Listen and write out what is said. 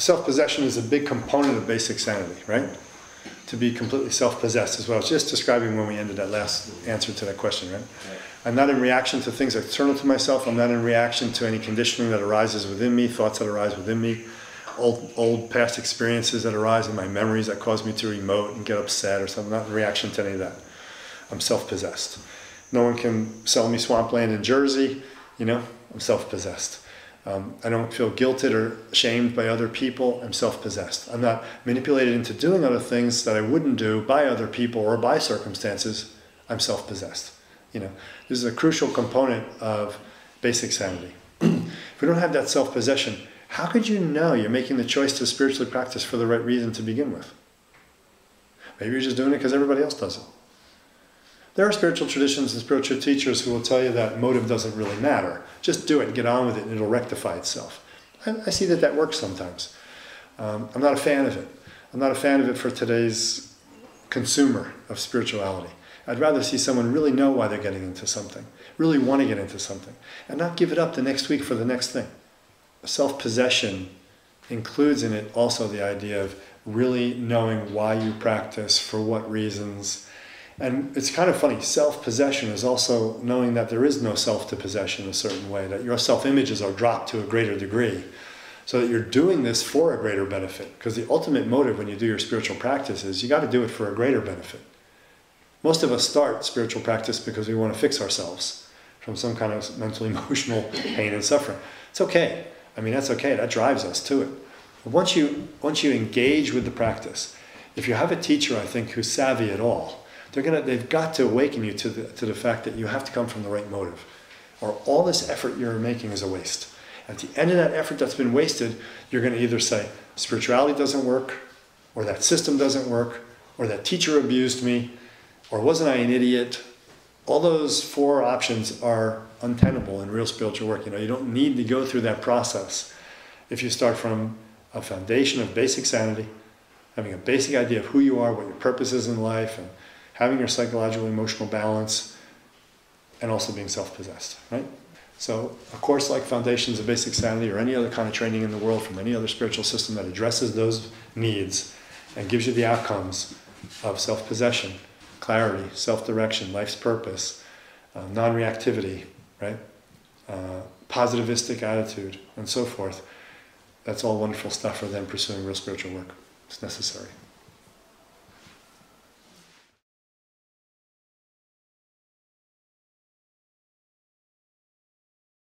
self-possession is a big component of basic sanity, right? To be completely self-possessed is what I was just describing when we ended that last answer to that question, right? I'm not in reaction to things external to myself. I'm not in reaction to any conditioning that arises within me, thoughts that arise within me, old past experiences that arise in my memories that cause me to emote and get upset or something. I'm not in reaction to any of that. I'm self-possessed. No one can sell me swampland in Jersey, you know, I'm self-possessed. I don't feel guilted or shamed by other people. I'm self-possessed. I'm not manipulated into doing other things that I wouldn't do by other people or by circumstances. I'm self-possessed. You know, this is a crucial component of basic sanity. If we don't have that self-possession, how could you know you're making the choice to spiritually practice for the right reason to begin with? Maybe you're just doing it because everybody else does it. There are spiritual traditions and spiritual teachers who will tell you that motive doesn't really matter. Just do it and get on with it and it'll rectify itself. I see that that works sometimes. I'm not a fan of it. I'm not a fan of it for today's consumer of spirituality. I'd rather see someone really know why they're getting into something, really want to get into something, and not give it up the next week for the next thing. Self-possession includes in it also the idea of really knowing why you practice, for what reasons. And it's kind of funny, self-possession is also knowing that there is no self to possession a certain way, that your self-images are dropped to a greater degree, so that you're doing this for a greater benefit. Because the ultimate motive when you do your spiritual practice is you got to do it for a greater benefit. Most of us start spiritual practice because we want to fix ourselves from some kind of mental, emotional pain and suffering. It's okay. I mean, that's okay. That drives us to it. But once you engage with the practice, if you have a teacher, I think, who's savvy at all, they've got to awaken you to the fact that you have to come from the right motive, or all this effort you're making is a waste. At the end of that effort that's been wasted, you're going to either say, spirituality doesn't work, or that system doesn't work, or that teacher abused me, or wasn't I an idiot? All those four options are untenable in real spiritual work. You know, you don't need to go through that process if you start from a foundation of basic sanity, having a basic idea of who you are, what your purpose is in life, and having your psychological, emotional balance, and also being self-possessed, right? So a course like Foundations of Basic Sanity or any other kind of training in the world from any other spiritual system that addresses those needs and gives you the outcomes of self-possession, clarity, self-direction, life's purpose, non-reactivity, right? Positivistic attitude, and so forth. That's all wonderful stuff for them pursuing real spiritual work. It's necessary.